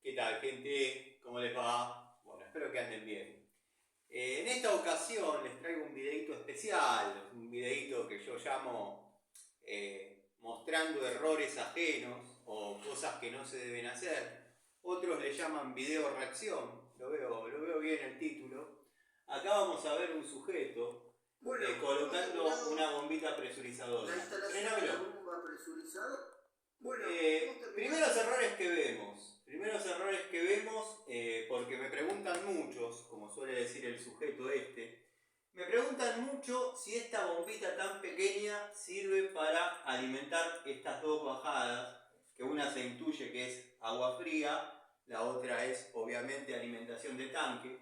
¿Qué tal, gente? ¿Cómo les va? Bueno, espero que anden bien. En esta ocasión les traigo un videito especial, un videito que yo llamo mostrando errores ajenos o cosas que no se deben hacer. Otros le llaman video reacción, lo veo bien el título. Acá vamos a ver un sujeto colocando una bombita presurizadora. La instalación de la bomba presurizadora. Primeros errores que vemos, porque me preguntan muchos, como suele decir el sujeto me preguntan mucho si esta bombita tan pequeña sirve para alimentar estas dos bajadas, que una se intuye que es agua fría, la otra es obviamente alimentación de tanque.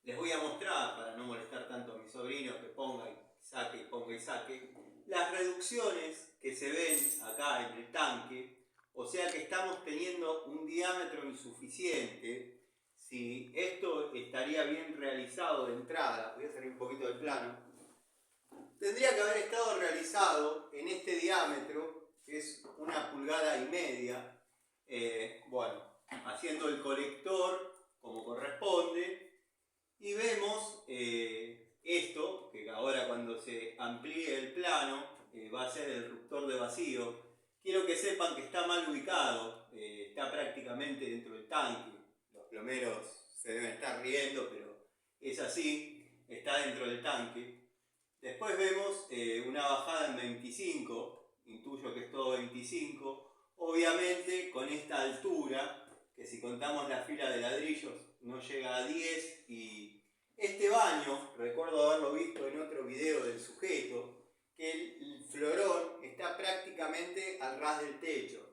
Les voy a mostrar, para no molestar tanto a mis sobrinos, que ponga y saque, ponga y saque, las reducciones que se ven acá en el tanque. O sea que estamos teniendo un diámetro insuficiente. Si esto estaría bien realizado de entrada, voy a salir un poquito del plano, tendría que haber estado realizado en este diámetro, que es 1,5 pulgadas. Bueno, haciendo el colector como corresponde. Y vemos esto, que ahora cuando se amplíe el plano va a ser el ruptor de vacío. Quiero que sepan que está mal ubicado, está prácticamente dentro del tanque. Los plomeros se deben estar riendo, pero es así, está dentro del tanque. Después vemos una bajada en 25, intuyo que es todo 25. Obviamente con esta altura, que si contamos la fila de ladrillos no llega a 10, y este baño, recuerdo haberlo visto en otro video del sujeto, que el florón está prácticamente al ras del techo.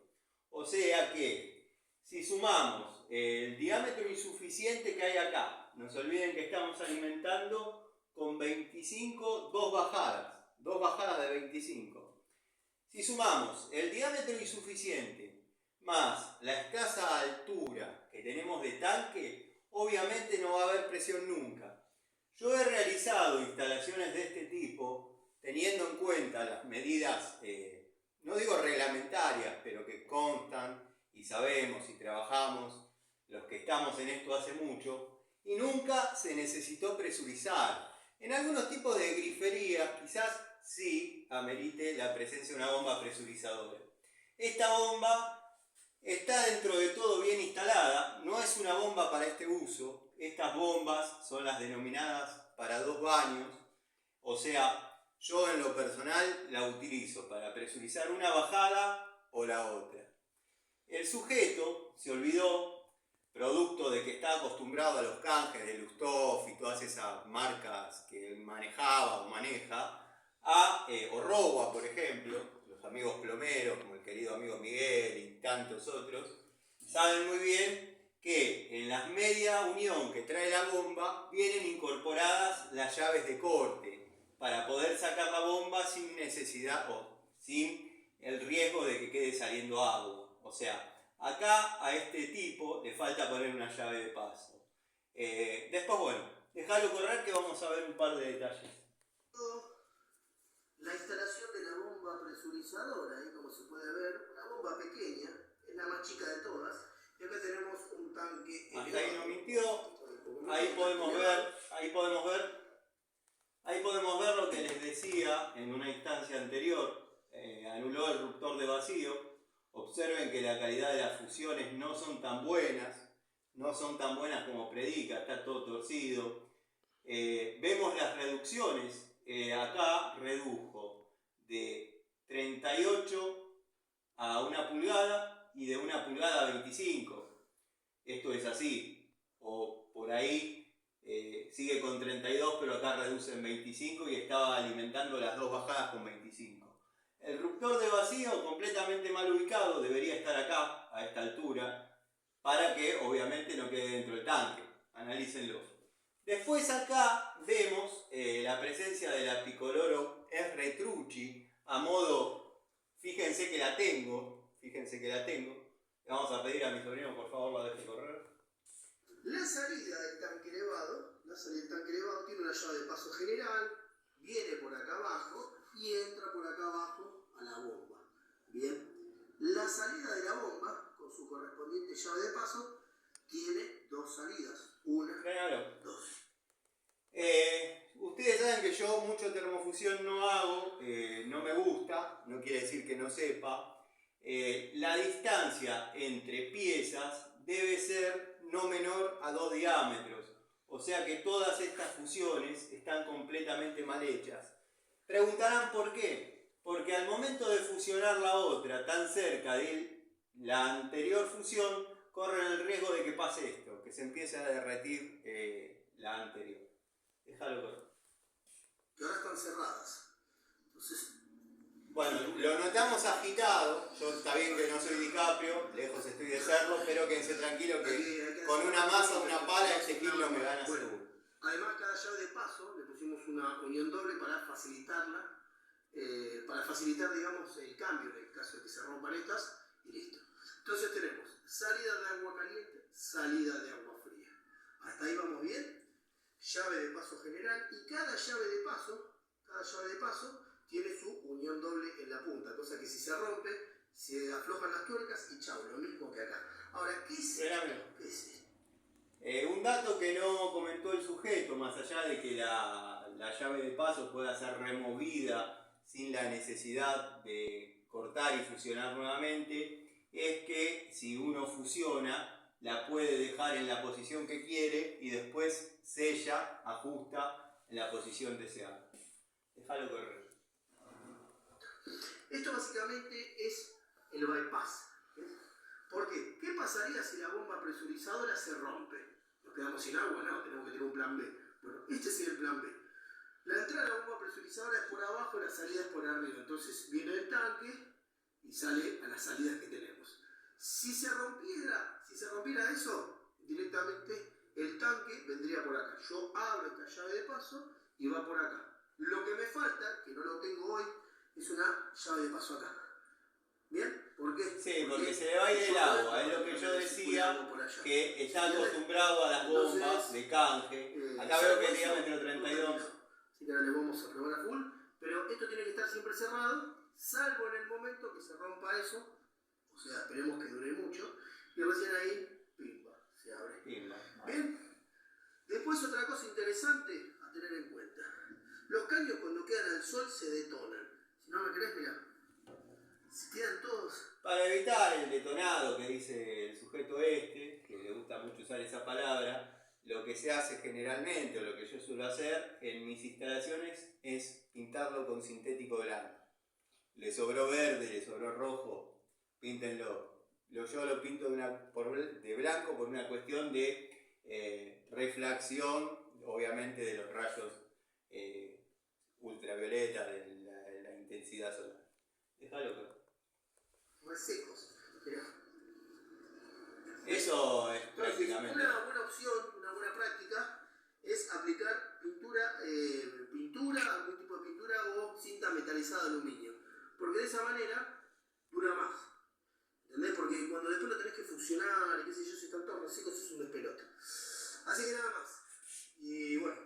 O sea que si sumamos el diámetro insuficiente que hay acá, no se olviden que estamos alimentando con 25 dos bajadas de 25. Si sumamos el diámetro insuficiente más la escasa altura que tenemos de tanque, obviamente no va a haber presión nunca. Yo he realizado instalaciones de este tipo teniendo en cuenta las medidas, no digo reglamentarias, pero que constan y sabemos y trabajamos los que estamos en esto hace mucho, y nunca se necesitó presurizar. En algunos tipos de griferías quizás sí amerite la presencia de una bomba presurizadora. Esta bomba está dentro de todo bien instalada, no es una bomba para este uso. Estas bombas son las denominadas para dos baños, o sea, yo en lo personal la utilizo para presurizar una bajada o la otra. El sujeto se olvidó, producto de que está acostumbrado a los canjes de Lusthof y todas esas marcas que manejaba o maneja, o Rowa, por ejemplo, los amigos plomeros, como el querido amigo Miguel y tantos otros, saben muy bien que en la media unión que trae la bomba vienen incorporadas las llaves de corte para poder sacar la bomba sin necesidad o sin el riesgo de que quede saliendo agua. O sea, acá a este tipo le falta poner una llave de paso. Después, bueno, dejalo correr que vamos a ver un par de detalles. La instalación de la bomba presurizadora, ahí como se puede ver, una bomba pequeña, es la más chica de todas. Y acá tenemos un tanque. Hasta ahí no mintió. Ahí podemos ver lo que les decía en una instancia anterior. Anuló el ruptor de vacío. Observen que la calidad de las fusiones no son tan buenas como predica, está todo torcido. Vemos las reducciones. Acá redujo de 38 a 1 pulgada y de 1 pulgada a 25. Esto es así. O por ahí sigue con 32, pero acá reduce en 25 y estaba alimentando las dos bajadas con 25. El ruptor de vacío completamente mal ubicado, debería estar acá, a esta altura, para que obviamente no quede dentro del tanque. Analícenlo. Después acá vemos la presencia de la Picoloro R-Trucci a modo, fíjense que la tengo. Le vamos a pedir a mi sobrino por favor la deje correr. La salida del tanque elevado tiene una llave de paso general, viene por acá abajo y entra por acá abajo a la bomba. Bien, la salida de la bomba con su correspondiente llave de paso, tiene dos salidas. Una, Claro. dos. Ustedes saben que yo mucho termofusión no hago, no me gusta, no quiere decir que no sepa. La distancia entre piezas debe ser no menor a 2 diámetros. O sea que todas estas fusiones están completamente mal hechas. Preguntarán por qué. Porque al momento de fusionar la otra tan cerca de la anterior fusión, corren el riesgo de que pase esto, que se empiece a derretir la anterior. Déjalo correr. Que ahora están cerradas. Entonces, Bueno, lo notamos agitado. Yo está bien que no soy DiCaprio, lejos estoy de serlo, pero quédense tranquilo que con una masa o una pala este gil no me gana seguro. Además, cada llave de paso le pusimos una unión doble para facilitarla, para facilitar, digamos, el cambio en el caso de que se rompan estas, y listo. Entonces tenemos salida de agua caliente, salida de agua fría. Hasta ahí vamos bien. Llave de paso general, y cada llave de paso tiene su unión doble en la punta, cosa que si se rompe, se aflojan las tuercas y chau, lo mismo que acá. Ahora, ¿qué es esto? Un dato que no comentó el sujeto, más allá de que la llave de paso pueda ser removida sin la necesidad de cortar y fusionar nuevamente, es que si uno fusiona, la puede dejar en la posición que quiere y después sella, ajusta en la posición deseada. Déjalo correr. Esto básicamente es el bypass. ¿Por qué? ¿Qué pasaría si la bomba presurizadora se rompe? ¿Nos quedamos sin agua? No, tenemos que tener un plan B. Bueno, este sería el plan B. La entrada de la bomba presurizadora es por abajo, la salida es por arriba. Entonces viene el tanque y sale a las salidas que tenemos. Si se rompiera eso, directamente el tanque vendría por acá. Yo abro esta llave de paso y va por acá. Lo que me falta, que no lo tengo hoy, es una llave de paso acá. ¿Bien? ¿Por qué? Sí, porque se le va a ir el agua, es lo que yo decía, que está acostumbrado a las bombas de canje. Acá veo que es diámetro 32. Así que ahora le vamos a probar a full, pero esto tiene que estar siempre cerrado, salvo en el momento que se rompa eso, o sea, esperemos que dure mucho, y recién ahí, pimba, se abre. Pimba. ¿Bien? Después otra cosa interesante a tener en cuenta. Los caños cuando quedan al sol se detonan. Si no me crees, mirá. Se quedan todos. Para evitar el detonado que dice el sujeto este, que le gusta mucho usar esa palabra, lo que se hace generalmente, o lo que yo suelo hacer en mis instalaciones, es pintarlo con sintético blanco. Le sobró verde, le sobró rojo, píntenlo. Yo lo pinto de blanco por una cuestión de reflexión, obviamente, de los rayos ultravioleta, de la intensidad solar. Déjalo que... Más secos. Mirá. Eso es Entonces, prácticamente... una buena opción, una buena práctica, es aplicar pintura, algún tipo de pintura o cinta metalizada de aluminio. Porque de esa manera dura más. ¿Entendés? Porque cuando después lo tenés que fusionar y qué sé yo, si están todos resecos, es un despelote. Así que nada más. Y bueno,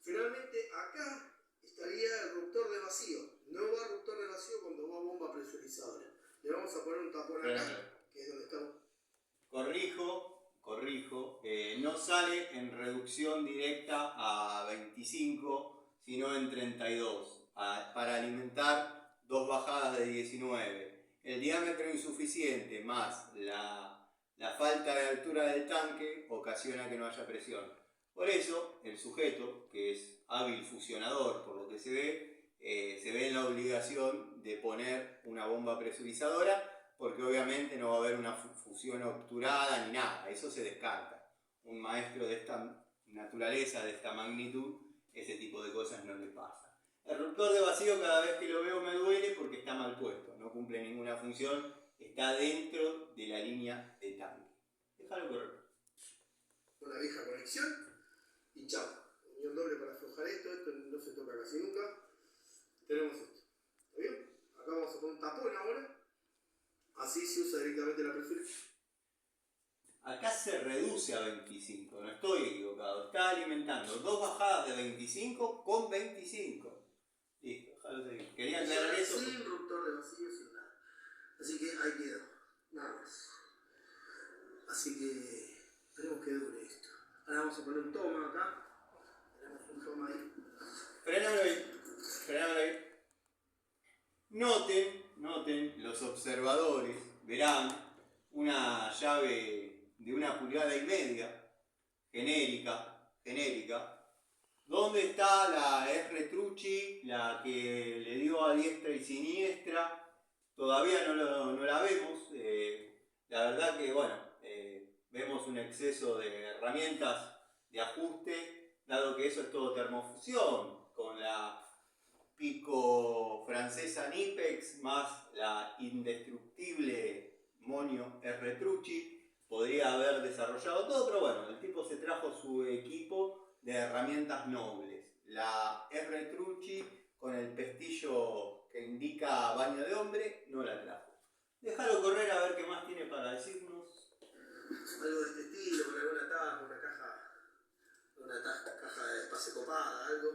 finalmente acá estaría el ruptor de vacío. No va ruptor de vacío cuando va bomba presurizadora. Le vamos a poner un tapón acá, que es donde estamos. Corrijo, no sale en reducción directa a 25, sino en 32, para alimentar dos bajadas de 19. El diámetro insuficiente más la falta de altura del tanque ocasiona que no haya presión. Por eso, el sujeto, que es hábil fusionador, por lo que se ve en la obligación de poner una bomba presurizadora, porque obviamente no va a haber una fusión obturada ni nada, eso se descarta. Un maestro de esta naturaleza, de esta magnitud, ese tipo de cosas no le pasa. El ruptor de vacío cada vez que lo veo me duele porque está mal puesto, no cumple ninguna función, está dentro de la línea de tanque. Déjalo correr. Una vieja conexión y chao. Unión doble para aflojar esto no se toca casi nunca. Tenemos esto. ¿Está bien? Acá vamos a poner un tapón ahora. Así se usa directamente la presurización. Acá se reduce a 25, no estoy equivocado. Está alimentando dos bajadas de 25 con 25. Listo, déjalo seguir. Quería aclarar eso. Sin ruptor de vacío, sin nada. Así que ahí quedó. Nada más. Así que esperemos que dure esto. Ahora vamos a poner un toma acá. Tenemos un toma ahí. Frenámelo ahí. Noten los observadores, verán una llave de 1,5 pulgadas, genérica. ¿Dónde está la R-Trucci, la que le dio a diestra y siniestra? Todavía no la vemos. La verdad que, bueno, vemos un exceso de herramientas de ajuste, dado que eso es todo termofusión, con la pico francesa Nipex más la indestructible Monio R-Trucci, podría haber desarrollado todo, pero bueno, el tipo se trajo su equipo de herramientas nobles. La R-Trucci con el pestillo que indica baño de hombre no la trajo. Déjalo correr a ver qué más tiene para decirnos. Algo de este estilo, con alguna tapa, una caja de espacio copada, algo.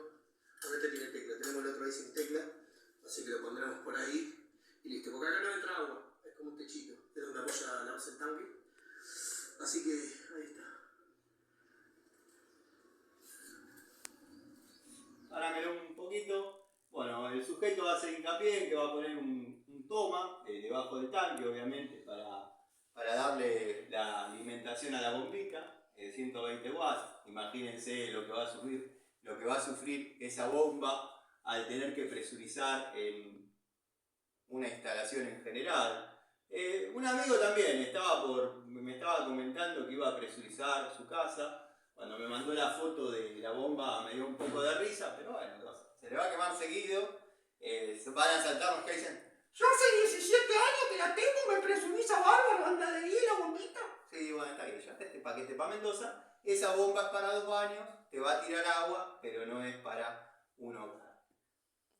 Bueno, este tiene tecla, tenemos el otro ahí sin tecla, así que lo pondremos por ahí y listo, porque acá no entra agua, es como un techito, es donde apoya la base del tanque, así que ahí está. Páramelo un poquito. Bueno, el sujeto va a hacer hincapié en que va a poner un toma debajo del tanque, obviamente, para darle la alimentación a la bombita, 120 watts. Imagínense lo que va a sufrir esa bomba al tener que presurizar en una instalación en general. Un amigo también me estaba comentando que iba a presurizar su casa. Cuando me mandó la foto de la bomba me dio un poco de risa, pero bueno, se le va a quemar seguido. Se van a saltar los que dicen: yo hace 17 años que la tengo, me presuriza bárbaro, anda de ahí la bombita. Sí, bueno, está bien, ya este paquete para Mendoza. Esa bomba es para 2 baños, te va a tirar agua, pero no es para un hogar.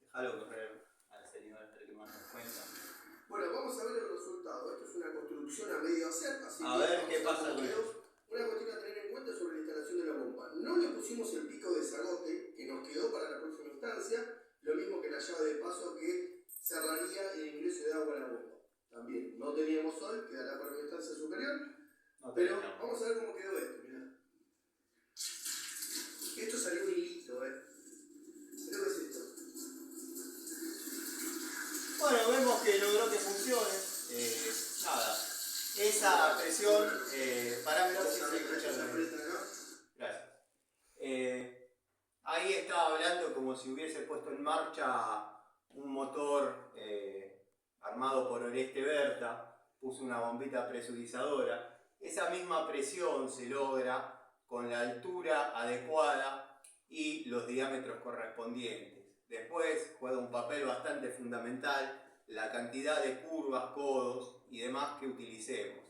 Déjalo correr al señor que más nos cuenta. Bueno, vamos a ver el resultado. Esto es una construcción a medio hacer, así a ver qué pasa con eso. Una cuestión a tener en cuenta sobre la instalación de la bomba. No le pusimos el pico de zagote que nos quedó para la próxima instancia, lo mismo que la llave de paso que cerraría el ingreso de agua a la bomba. También no teníamos sol, quedará para una instancia superior, pero vamos a ver cómo quedó esto. Mirá. Esto salió un hilito, Creo que es esto. Bueno, vemos que logró que funcione. Nada. Esa presión, parámetros, gracias. Ahí estaba hablando como si hubiese puesto en marcha un motor armado por Oreste Berta, puso una bombita presurizadora. Esa misma presión se logra con la altura adecuada y los diámetros correspondientes. Después juega un papel bastante fundamental la cantidad de curvas, codos y demás que utilicemos.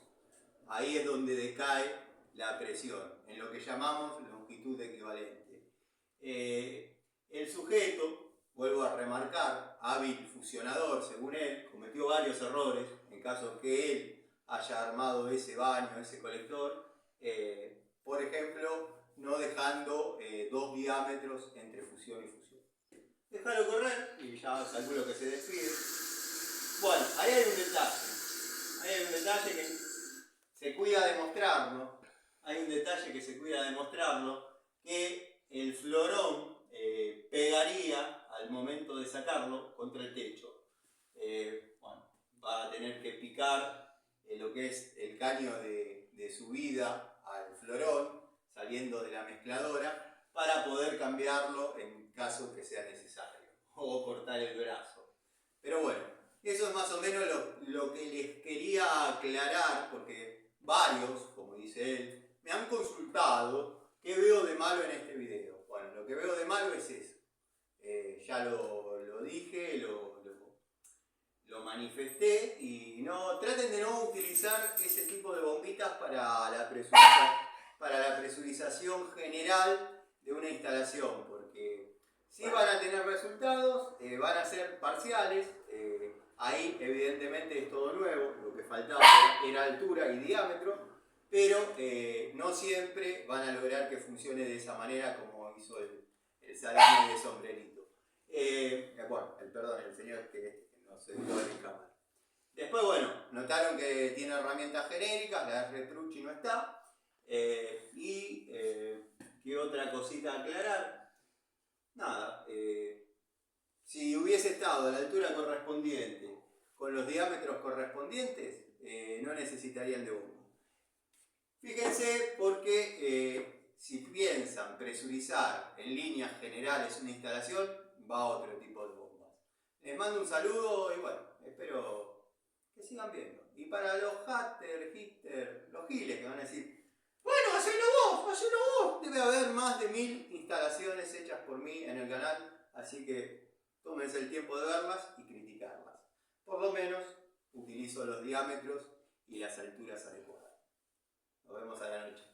Ahí es donde decae la presión, en lo que llamamos longitud equivalente. El sujeto, vuelvo a remarcar, hábil fusionador según él, cometió varios errores en caso que él haya armado ese baño, ese colector, por ejemplo, no dejando 2 diámetros entre fusión y fusión. Déjalo correr y ya calculo que se despide. Bueno, ahí hay un detalle que se cuida de mostrarlo. Que el florón pegaría al momento de sacarlo contra el techo. Bueno, va a tener que picar lo que es el caño de subida al florón saliendo de la mezcladora para poder cambiarlo en caso que sea necesario o cortar el brazo. Pero bueno, eso es más o menos lo que les quería aclarar, porque varios, como dice él, me han consultado qué veo de malo en este video. Bueno, lo que veo de malo es eso. Ya lo dije, lo manifesté, y no traten de no utilizar ese tipo de bombitas para la presurización general de una instalación, porque sí van a tener resultados, van a ser parciales. Ahí evidentemente es todo nuevo, lo que faltaba era altura y diámetro, pero no siempre van a lograr que funcione de esa manera como hizo el salami de sombrerito. Bueno, el señor que no se dio en cámara. Después, bueno, notaron que tiene herramientas genéricas, la R-Trucci no está. ¿Qué otra cosita a aclarar? Nada, si hubiese estado a la altura correspondiente, con los diámetros correspondientes, no necesitarían de bomba. Fíjense porque si piensan presurizar en líneas generales una instalación, va a otro tipo de bombas. Les mando un saludo y bueno, espero que sigan viendo. Y para los haters, los giles que van a decir, bueno, hacelo vos. Debe haber más de 1000 instalaciones hechas por mí en el canal, así que tómense el tiempo de verlas y criticarlas. Por lo menos utilizo los diámetros y las alturas adecuadas. Nos vemos a la noche.